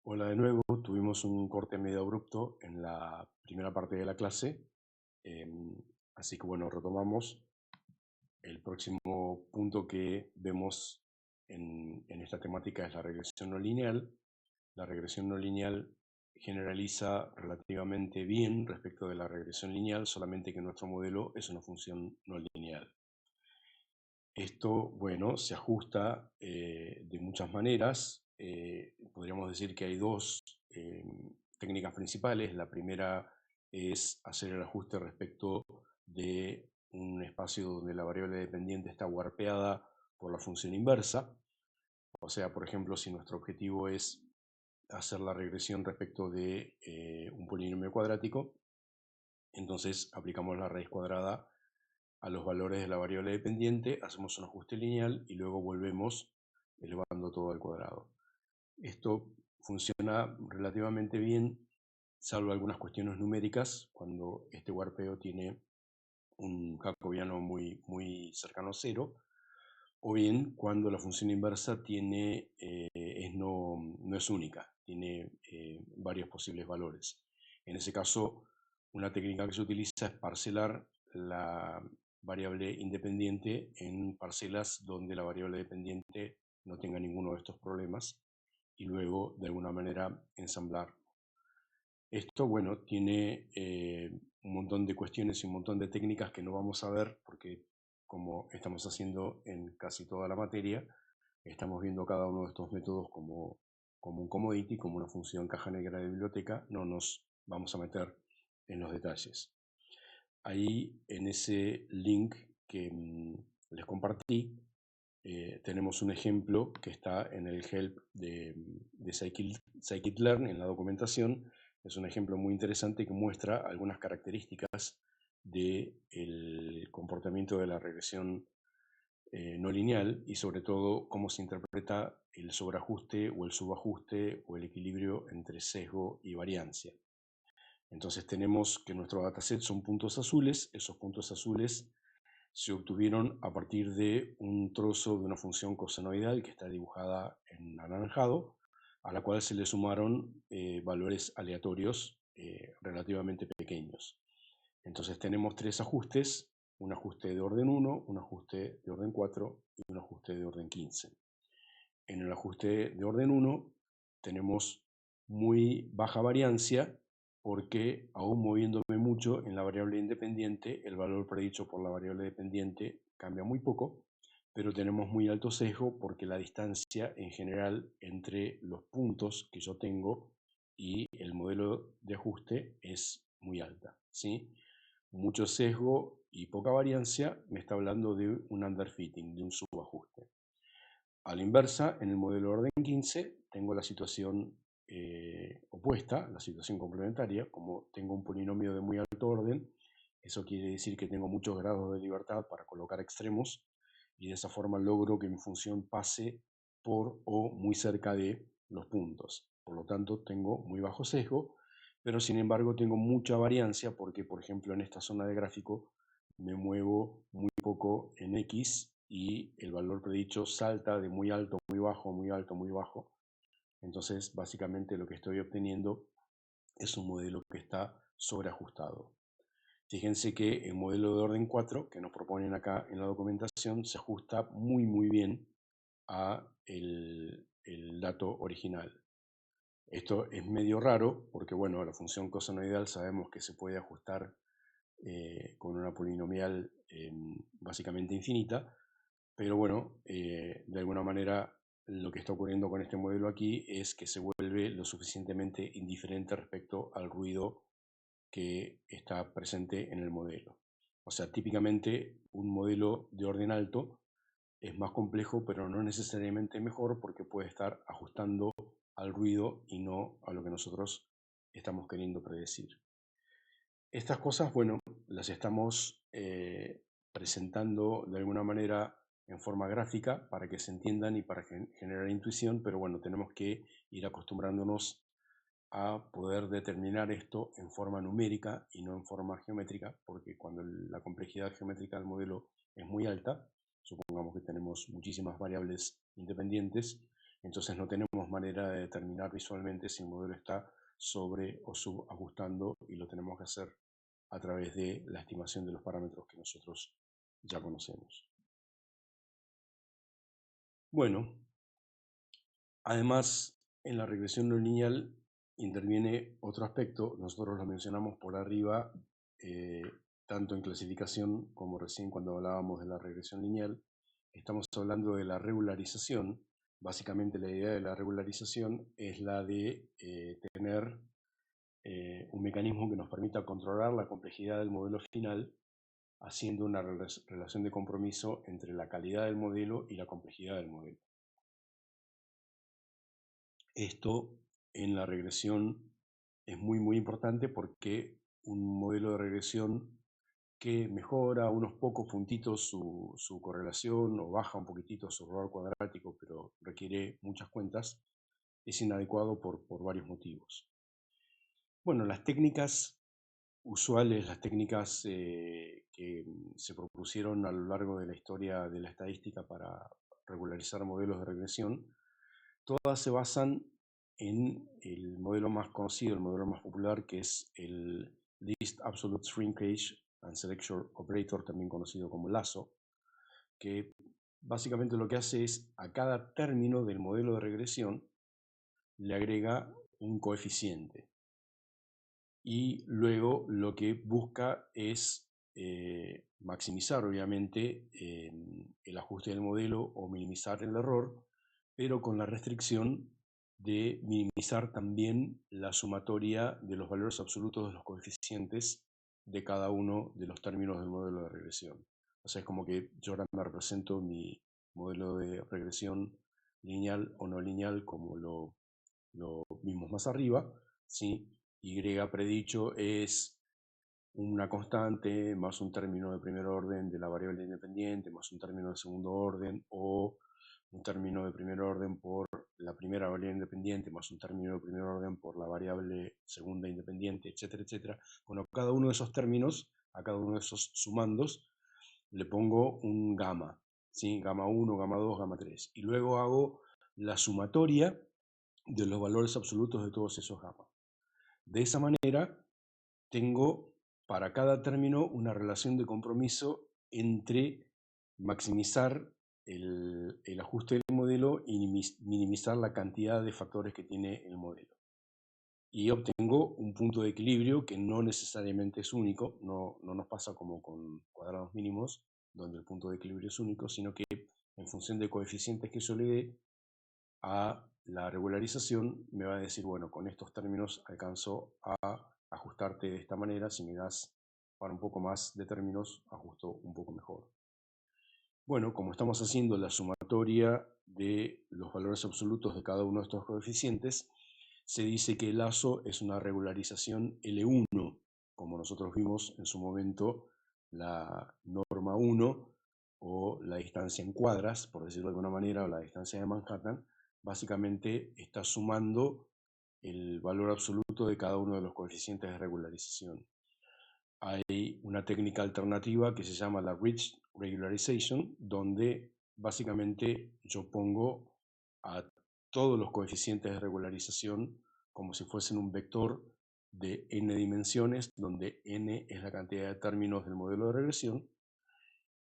Hola de nuevo, tuvimos un corte medio abrupto en la primera parte de la clase, em, así que bueno, retomamos. El próximo punto que vemos en esta temática es la regresión no lineal. La regresión no lineal generaliza relativamente bien respecto de la regresión lineal, solamente que nuestro modelo es una función no lineal. Esto, bueno, se ajusta de muchas maneras. Podríamos decir que hay dos técnicas principales. La primera es hacer el ajuste respecto de un espacio donde la variable dependiente está warpeada por la función inversa. O sea, por ejemplo, si nuestro objetivo es hacer la regresión respecto de un polinomio cuadrático, entonces aplicamos la raíz cuadrada a los valores de la variable dependiente, hacemos un ajuste lineal y luego volvemos elevando todo al cuadrado. Esto funciona relativamente bien, salvo algunas cuestiones numéricas, cuando este warpeo tiene un jacobiano muy cercano a cero, o bien cuando la función inversa no es única, tiene varios posibles valores. En ese caso, una técnica que se utiliza es parcelar la variable independiente en parcelas donde la variable dependiente no tenga ninguno de estos problemas y luego de alguna manera ensamblar. Esto, bueno, tiene un montón de cuestiones y un montón de técnicas que no vamos a ver porque, como estamos haciendo en casi toda la materia, estamos viendo cada uno de estos métodos como un commodity, como una función caja negra de biblioteca. No nos vamos a meter en los detalles. Ahí, en ese link que les compartí, tenemos un ejemplo que está en el help de Scikit-Learn, en la documentación. Es un ejemplo muy interesante que muestra algunas características del comportamiento de la regresión no lineal y sobre todo cómo se interpreta el sobreajuste o el subajuste o el equilibrio entre sesgo y variancia. Entonces tenemos que nuestro dataset son puntos azules. Esos puntos azules se obtuvieron a partir de un trozo de una función cosenoidal que está dibujada en anaranjado, a la cual se le sumaron valores aleatorios relativamente pequeños. Entonces tenemos tres ajustes: un ajuste de orden 1, un ajuste de orden 4 y un ajuste de orden 15. En el ajuste de orden 1 tenemos muy baja variancia porque, aún moviéndome mucho en la variable independiente, el valor predicho por la variable dependiente cambia muy poco, pero tenemos muy alto sesgo porque la distancia en general entre los puntos que yo tengo y el modelo de ajuste es muy alta, ¿sí? Mucho sesgo y poca variancia me está hablando de un underfitting, de un subajuste. A la inversa, en el modelo orden 15, tengo la situación opuesta, la situación complementaria. Como tengo un polinomio de muy alto orden, eso quiere decir que tengo muchos grados de libertad para colocar extremos y de esa forma logro que mi función pase por o muy cerca de los puntos. Por lo tanto, tengo muy bajo sesgo, pero sin embargo tengo mucha variancia porque, por ejemplo, en esta zona de gráfico me muevo muy poco en X y el valor predicho salta de muy alto, muy bajo, muy alto, muy bajo. Entonces, básicamente lo que estoy obteniendo es un modelo que está sobreajustado. Fíjense que el modelo de orden 4 que nos proponen acá en la documentación se ajusta muy bien a el dato original. Esto es medio raro porque, bueno, la función cosenoidal sabemos que se puede ajustar con una polinomial básicamente infinita, pero bueno, de alguna manera lo que está ocurriendo con este modelo aquí es que se vuelve lo suficientemente indiferente respecto al ruido que está presente en el modelo. O sea, típicamente un modelo de orden alto es más complejo, pero no necesariamente mejor, porque puede estar ajustando al ruido y no a lo que nosotros estamos queriendo predecir. Estas cosas, bueno, las estamos presentando de alguna manera en forma gráfica para que se entiendan y para generar intuición, pero bueno, tenemos que ir acostumbrándonos a poder determinar esto en forma numérica y no en forma geométrica, porque cuando la complejidad geométrica del modelo es muy alta, supongamos que tenemos muchísimas variables independientes, Entonces no tenemos manera de determinar visualmente si el modelo está sobre o subajustando, y lo tenemos que hacer a través de la estimación de los parámetros que nosotros ya conocemos. Bueno, además, en la regresión no lineal interviene otro aspecto. Nosotros lo mencionamos por arriba, tanto en clasificación como recién cuando hablábamos de la regresión lineal. Estamos hablando de la regularización. Básicamente la idea de la regularización es la de tener un mecanismo que nos permita controlar la complejidad del modelo final, haciendo una relación de compromiso entre la calidad del modelo y la complejidad del modelo. Esto en la regresión es muy importante, porque un modelo de regresión que mejora unos pocos puntitos su correlación o baja un poquitito su error cuadrático, pero requiere muchas cuentas, es inadecuado por varios motivos. Bueno, las técnicas usuales, las técnicas que se propusieron a lo largo de la historia de la estadística para regularizar modelos de regresión, todas se basan en el modelo más conocido, el modelo más popular, que es el Least Absolute Shrinkage and Selection Operator, también conocido como LASSO, que básicamente lo que hace es a cada término del modelo de regresión le agrega un coeficiente, y luego lo que busca es maximizar obviamente el ajuste del modelo o minimizar el error, pero con la restricción de minimizar también la sumatoria de los valores absolutos de los coeficientes de cada uno de los términos del modelo de regresión. O sea, es como que yo ahora me represento mi modelo de regresión lineal o no lineal, como lo vimos más arriba, ¿sí? Y predicho es una constante más un término de primer orden de la variable independiente más un término de segundo orden, o un término de primer orden por la primera variable independiente más un término de primer orden por la variable segunda independiente, etcétera, etcétera. Bueno, cada uno de esos términos, a cada uno de esos sumandos, le pongo un gamma, ¿sí? Gamma 1, gamma 2, gamma 3. Y luego hago la sumatoria de los valores absolutos de todos esos gamma. De esa manera, tengo para cada término una relación de compromiso entre maximizar el ajuste del modelo y minimizar la cantidad de factores que tiene el modelo. Y obtengo un punto de equilibrio que no necesariamente es único, no nos pasa como con cuadrados mínimos, donde el punto de equilibrio es único, sino que en función de coeficientes que yo le dé a la regularización, me va a decir, bueno, con estos términos alcanzo a ajustarte de esta manera, si me das para un poco más de términos, ajusto un poco mejor. Bueno, como estamos haciendo la sumatoria de los valores absolutos de cada uno de estos coeficientes, se dice que el lazo es una regularización L1, como nosotros vimos en su momento la norma 1, o la distancia en cuadras, por decirlo de alguna manera, o la distancia de Manhattan. Básicamente está sumando el valor absoluto de cada uno de los coeficientes de regularización. Hay una técnica alternativa que se llama la Ridge Regularization, donde básicamente yo pongo a todos los coeficientes de regularización como si fuesen un vector de n dimensiones, donde n es la cantidad de términos del modelo de regresión,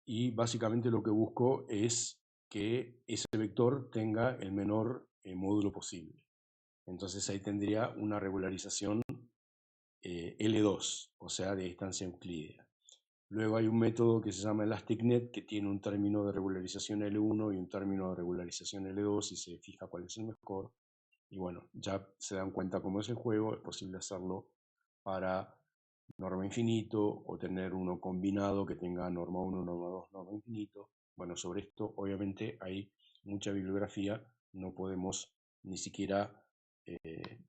y básicamente lo que busco es que ese vector tenga el menor módulo posible. Entonces ahí tendría una regularización L2, o sea, de distancia euclídea. Luego hay un método que se llama ElasticNet, que tiene un término de regularización L1 y un término de regularización L2, y se fija cuál es el mejor. Y bueno, ya se dan cuenta cómo es el juego. Es posible hacerlo para norma infinito, o tener uno combinado que tenga norma 1, norma 2, norma infinito. Bueno, sobre esto obviamente hay mucha bibliografía, no podemos ni siquiera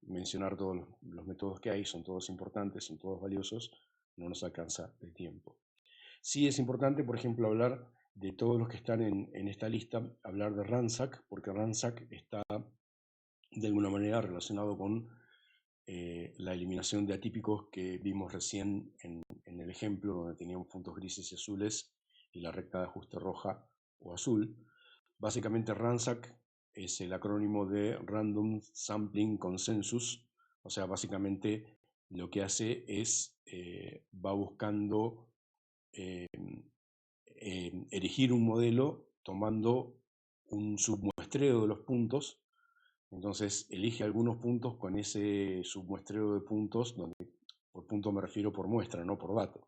mencionar todos los métodos que hay, son todos importantes, son todos valiosos, no nos alcanza el tiempo. Sí es importante, por ejemplo, hablar de todos los que están en esta lista, hablar de RANSAC, porque RANSAC está de alguna manera relacionado con la eliminación de atípicos que vimos recién en el ejemplo, donde teníamos puntos grises y azules y la recta de ajuste roja o azul. Básicamente RANSAC es el acrónimo de Random Sampling Consensus. O sea, básicamente lo que hace es, va buscando elegir un modelo tomando un submuestreo de los puntos. Entonces elige algunos puntos con ese submuestreo de puntos, donde por punto me refiero por muestra, no por dato.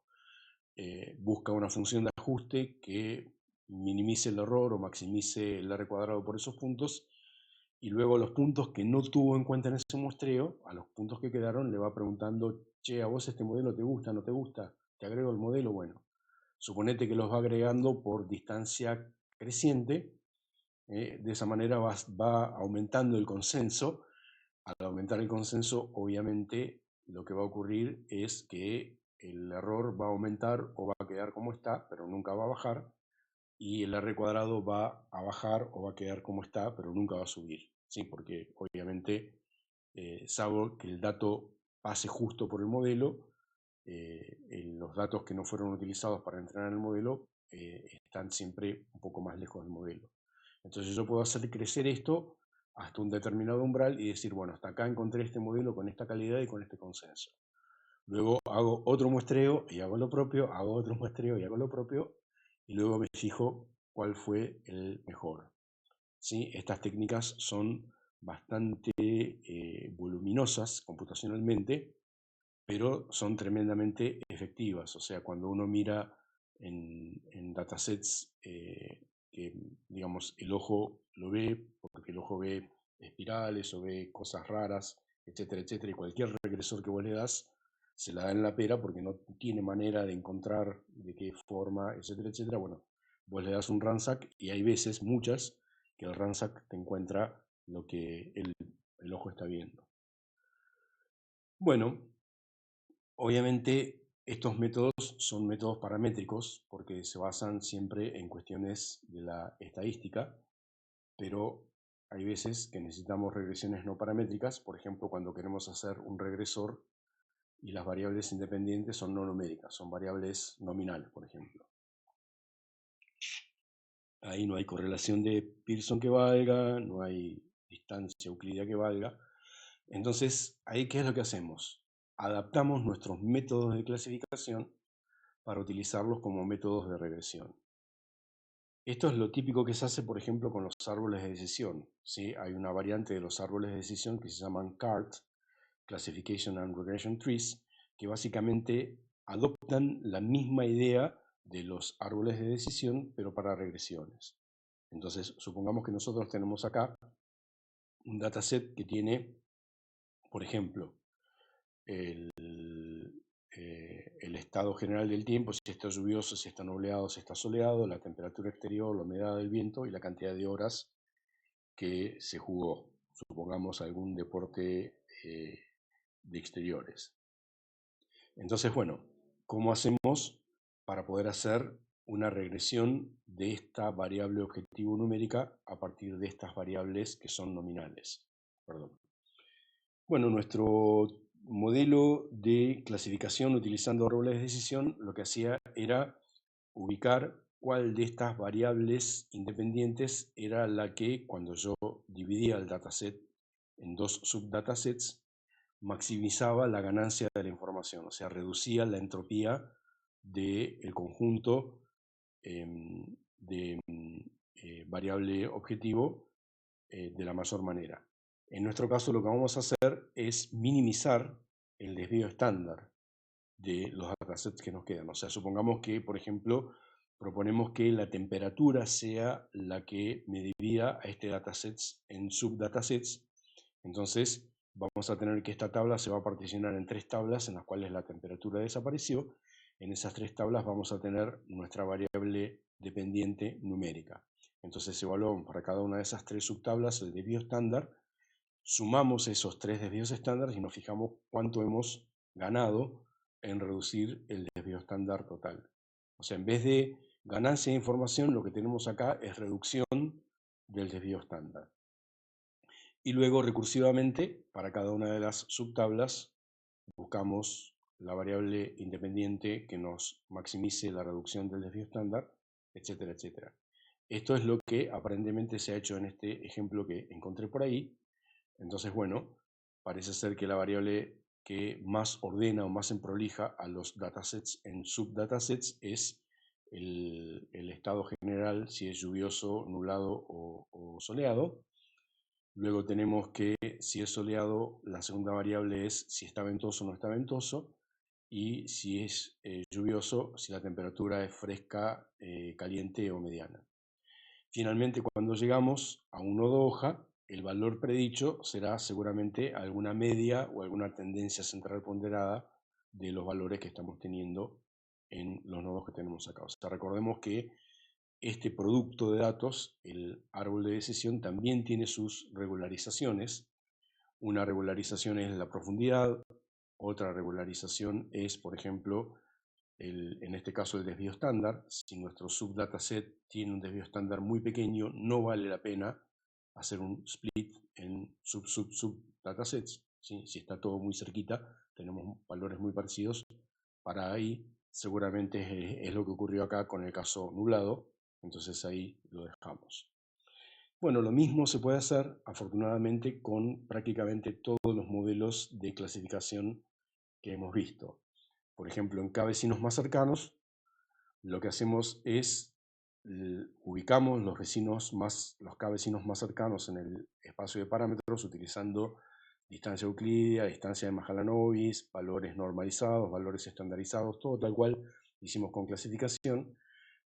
Busca una función de ajuste que minimice el error o maximice el R cuadrado por esos puntos, y luego los puntos que no tuvo en cuenta en ese muestreo, a los puntos que quedaron, le va preguntando, che, ¿a vos este modelo te gusta, no te gusta? ¿Te agrego el modelo? Bueno, suponete que los va agregando por distancia creciente. De esa manera va aumentando el consenso. Al aumentar el consenso, obviamente, lo que va a ocurrir es que el error va a aumentar o va a quedar como está, pero nunca va a bajar, y el R cuadrado va a bajar o va a quedar como está, pero nunca va a subir, ¿sí? Porque obviamente, salvo que el dato pase justo por el modelo, los datos que no fueron utilizados para entrenar el modelo están siempre un poco más lejos del modelo. Entonces yo puedo hacer crecer esto hasta un determinado umbral y decir, bueno, hasta acá encontré este modelo con esta calidad y con este consenso. Luego hago otro muestreo y hago lo propio, hago otro muestreo y hago lo propio, y luego me fijo cuál fue el mejor. ¿Sí? Estas técnicas son bastante voluminosas computacionalmente, pero son tremendamente efectivas. O sea, cuando uno mira en datasets que, digamos, el ojo lo ve, porque el ojo ve espirales o ve cosas raras, etcétera, etcétera, y cualquier regresor que vos le das, se la da en la pera porque no tiene manera de encontrar de qué forma, etcétera, etcétera. Bueno, vos le das un ransack y hay veces, muchas, que el ransack te encuentra lo que el ojo está viendo. Bueno, obviamente estos métodos son métodos paramétricos porque se basan siempre en cuestiones de la estadística, pero hay veces que necesitamos regresiones no paramétricas, por ejemplo, cuando queremos hacer un regresor y las variables independientes son no numéricas, son variables nominales, por ejemplo. Ahí no hay correlación de Pearson que valga, no hay distancia euclídea que valga. Entonces, ahí, ¿qué es lo que hacemos? Adaptamos nuestros métodos de clasificación para utilizarlos como métodos de regresión. Esto es lo típico que se hace, por ejemplo, con los árboles de decisión, ¿sí? Hay una variante de los árboles de decisión que se llaman CART, Classification and Regression Trees, que básicamente adoptan la misma idea de los árboles de decisión, pero para regresiones. Entonces, supongamos que nosotros tenemos acá un dataset que tiene, por ejemplo, el estado general del tiempo, si está lluvioso, si está nubleado, si está soleado, la temperatura exterior, la humedad del viento y la cantidad de horas que se jugó. Supongamos algún deporte de exteriores. Entonces, bueno, ¿cómo hacemos para poder hacer una regresión de esta variable objetivo numérica a partir de estas variables que son nominales? Perdón. Bueno, nuestro modelo de clasificación utilizando árboles de decisión lo que hacía era ubicar cuál de estas variables independientes era la que, cuando yo dividía el dataset en dos subdatasets, maximizaba la ganancia de la información, o sea, reducía la entropía del conjunto de variable objetivo de la mayor manera. En nuestro caso, lo que vamos a hacer es minimizar el desvío estándar de los datasets que nos quedan. O sea, supongamos que, por ejemplo, proponemos que la temperatura sea la que me divida a este dataset en subdatasets. Entonces, vamos a tener que esta tabla se va a particionar en 3 tablas en las cuales la temperatura desapareció. En esas 3 tablas vamos a tener nuestra variable dependiente numérica. Entonces evaluamos para cada una de esas 3 subtablas el desvío estándar, sumamos esos 3 desvíos estándares y nos fijamos cuánto hemos ganado en reducir el desvío estándar total. O sea, en vez de ganancia de información, lo que tenemos acá es reducción del desvío estándar. Y luego, recursivamente, para cada una de las subtablas, buscamos la variable independiente que nos maximice la reducción del desvío estándar, etcétera, etcétera. Esto es lo que aparentemente se ha hecho en este ejemplo que encontré por ahí. Entonces, bueno, parece ser que la variable que más ordena o más prolija a los datasets en subdatasets es el estado general, si es lluvioso, nublado o soleado. Luego tenemos que, si es soleado, la segunda variable es si está ventoso o no está ventoso. Y si es lluvioso, si la temperatura es fresca, caliente o mediana. Finalmente, cuando llegamos a un nodo hoja, el valor predicho será seguramente alguna media o alguna tendencia central ponderada de los valores que estamos teniendo en los nodos que tenemos acá. O sea, recordemos que este producto de datos, el árbol de decisión, también tiene sus regularizaciones. Una regularización es la profundidad, otra regularización es, por ejemplo, en este caso el desvío estándar. Si nuestro subdataset tiene un desvío estándar muy pequeño, no vale la pena hacer un split en subdatasets. ¿Sí? Si está todo muy cerquita, tenemos valores muy parecidos. Para ahí seguramente es lo que ocurrió acá con el caso nublado, entonces ahí lo dejamos. Bueno, lo mismo se puede hacer, afortunadamente, con prácticamente todos los modelos de clasificación que hemos visto. Por ejemplo, en K vecinos más cercanos, lo que hacemos es ubicamos los K vecinos más cercanos en el espacio de parámetros utilizando distancia euclídea, distancia de Mahalanobis, valores normalizados, valores estandarizados, todo tal cual hicimos con clasificación,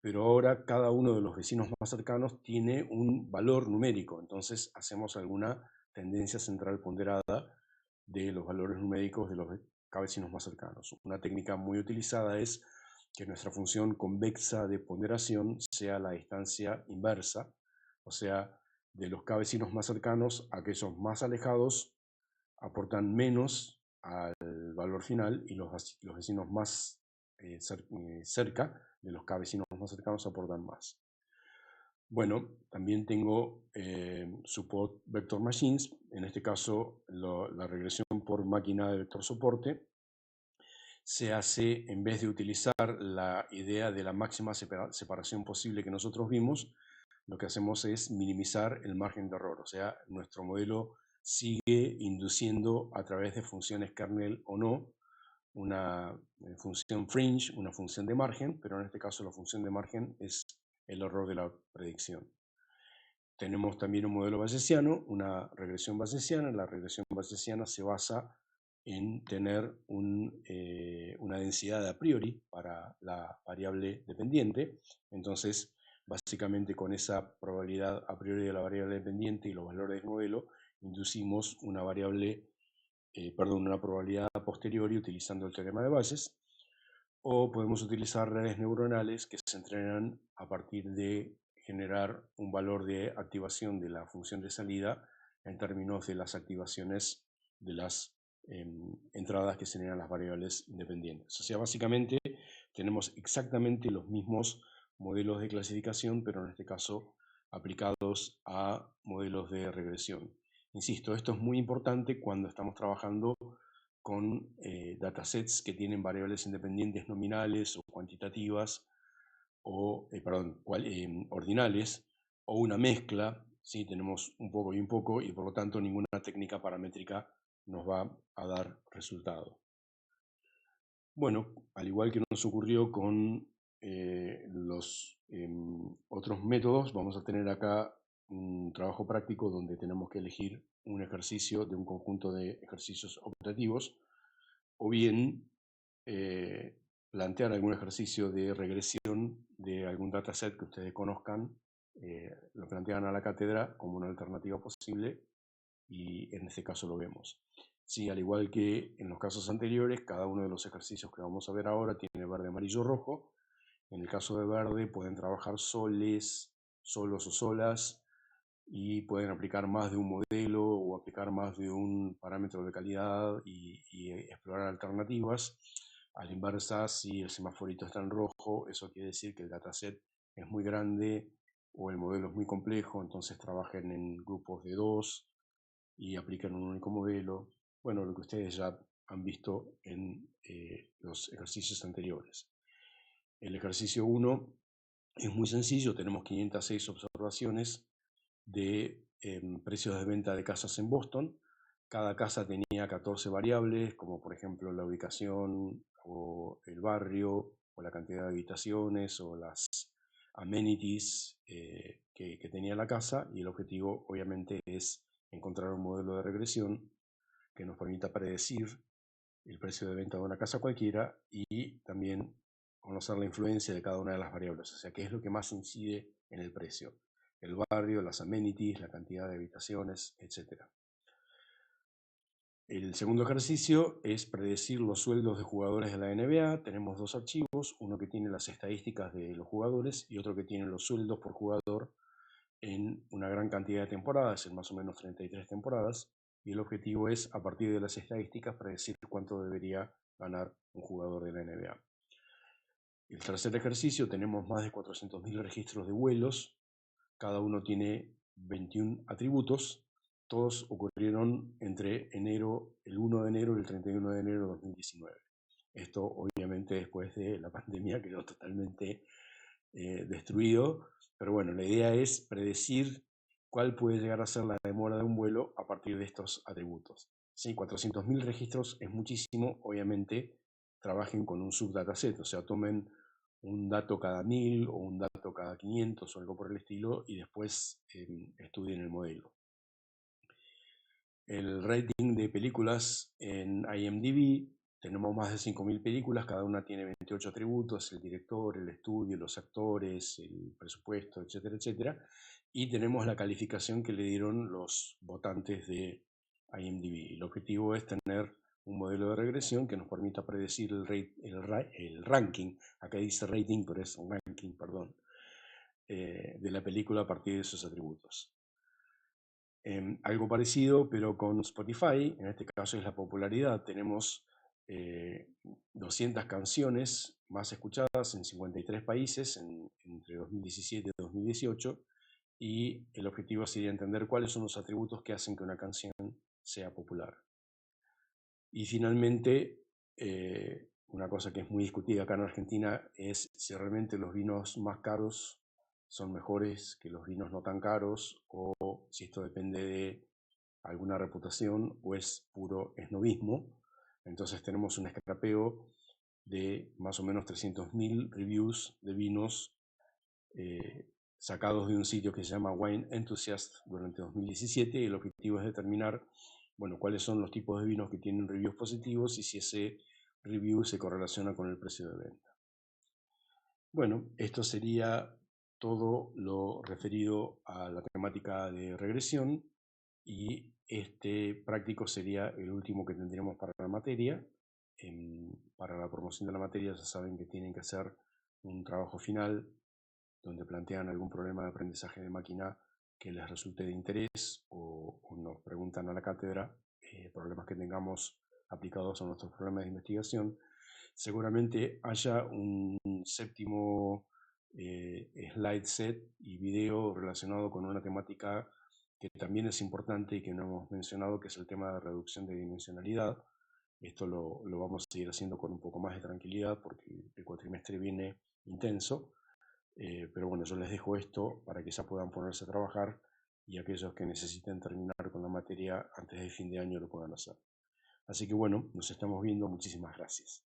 pero ahora cada uno de los vecinos más cercanos tiene un valor numérico, entonces hacemos alguna tendencia central ponderada de los valores numéricos de los K vecinos más cercanos. Una técnica muy utilizada es que nuestra función convexa de ponderación sea la distancia inversa, o sea, de los K vecinos más cercanos a aquellos más alejados aportan menos al valor final y los vecinos más cerca de los K vecinos más cercanos aportan más. Bueno, también tengo support vector machines, en este caso la regresión por máquina de vector soporte se hace, en vez de utilizar la idea de la máxima separación posible que nosotros vimos, lo que hacemos es minimizar el margen de error, o sea, nuestro modelo sigue induciendo a través de funciones kernel o no una función fringe, una función de margen, pero en este caso la función de margen es el error de la predicción. Tenemos también un modelo bayesiano, una regresión bayesiana. La regresión bayesiana se basa en tener una densidad a priori para la variable dependiente. Entonces, básicamente con esa probabilidad a priori de la variable dependiente y los valores del modelo, inducimos una una probabilidad a posteriori utilizando el teorema de Bayes. O podemos utilizar redes neuronales que se entrenan a partir de generar un valor de activación de la función de salida en términos de las activaciones de las entradas que generan las variables independientes. O sea, básicamente tenemos exactamente los mismos modelos de clasificación, pero en este caso aplicados a modelos de regresión. Insisto, esto es muy importante cuando estamos trabajando con datasets que tienen variables independientes nominales o cuantitativas, o, ordinales, o una mezcla. ¿Sí? Tenemos un poco y un poco, y por lo tanto ninguna técnica paramétrica nos va a dar resultado. Bueno, al igual que nos ocurrió con los otros métodos, vamos a tener acá un trabajo práctico donde tenemos que elegir un ejercicio de un conjunto de ejercicios optativos, o bien plantear algún ejercicio de regresión de algún dataset que ustedes conozcan, lo plantean a la cátedra como una alternativa posible y en este caso lo vemos. Sí, al igual que en los casos anteriores, cada uno de los ejercicios que vamos a ver ahora tiene verde, amarillo, rojo. En el caso de verde pueden trabajar solos o solas, y pueden aplicar más de un modelo o aplicar más de un parámetro de calidad y explorar alternativas. A la inversa, si el semaforito está en rojo, eso quiere decir que el dataset es muy grande o el modelo es muy complejo, entonces trabajen en grupos de dos y aplican un único modelo. Bueno, lo que ustedes ya han visto en los ejercicios anteriores. El ejercicio 1 Es muy sencillo, tenemos 506 observaciones de precios de venta de casas en Boston. Cada casa tenía 14 variables, como por ejemplo la ubicación o el barrio o la cantidad de habitaciones o las amenities que tenía la casa, y el objetivo obviamente es encontrar un modelo de regresión que nos permita predecir el precio de venta de una casa cualquiera y también conocer la influencia de cada una de las variables, o sea, qué es lo que más incide en el precio: el barrio, las amenities, la cantidad de habitaciones, etc. El segundo ejercicio es predecir los sueldos de jugadores de la NBA. Tenemos dos archivos, uno que tiene las estadísticas de los jugadores y otro que tiene los sueldos por jugador en una gran cantidad de temporadas, en más o menos 33 temporadas, y el objetivo es, a partir de las estadísticas, predecir cuánto debería ganar un jugador de la NBA. El tercer ejercicio, tenemos más de 400.000 registros de vuelos, cada uno tiene 21 atributos, todos ocurrieron entre el 1 de enero y el 31 de enero de 2019. Esto obviamente después de la pandemia quedó totalmente destruido, pero bueno, la idea es predecir cuál puede llegar a ser la demora de un vuelo a partir de estos atributos. Sí, 400.000 registros es muchísimo, obviamente trabajen con un subdataset, o sea, tomen un dato cada 1000 o un dato cada 500 o algo por el estilo y después estudien el modelo. El rating de películas en IMDb, tenemos más de 5.000 películas, cada una tiene 28 atributos: el director, el estudio, los actores, el presupuesto, etcétera, etcétera. Y tenemos la calificación que le dieron los votantes de IMDb. El objetivo es tener un modelo de regresión que nos permita predecir el ranking, acá dice rating, pero es ranking, perdón, de la película a partir de esos atributos. Algo parecido, pero con Spotify, en este caso es la popularidad. Tenemos 200 canciones más escuchadas en 53 países entre 2017 y 2018, y el objetivo sería entender cuáles son los atributos que hacen que una canción sea popular. Y finalmente, una cosa que es muy discutida acá en Argentina es si realmente los vinos más caros son mejores que los vinos no tan caros, o si esto depende de alguna reputación o es puro esnobismo. Entonces tenemos un escrapeo de más o menos 300.000 reviews de vinos sacados de un sitio que se llama Wine Enthusiast durante 2017, y el objetivo es determinar, bueno, cuáles son los tipos de vinos que tienen reviews positivos y si ese review se correlaciona con el precio de venta. Bueno, esto sería todo lo referido a la temática de regresión, y este práctico sería el último que tendríamos para la materia. Para la promoción de la materia ya saben que tienen que hacer un trabajo final donde plantean algún problema de aprendizaje de máquina que les resulte de interés, o nos preguntan a la cátedra problemas que tengamos aplicados a nuestros problemas de investigación. Seguramente haya un séptimo slide set y video relacionado con una temática que también es importante y que no hemos mencionado, que es el tema de reducción de dimensionalidad. Esto lo vamos a seguir haciendo con un poco más de tranquilidad porque el cuatrimestre viene intenso. Pero bueno, yo les dejo esto para que ya puedan ponerse a trabajar, y aquellos que necesiten terminar con la materia antes del fin de año lo puedan hacer. Así que bueno, nos estamos viendo. Muchísimas gracias.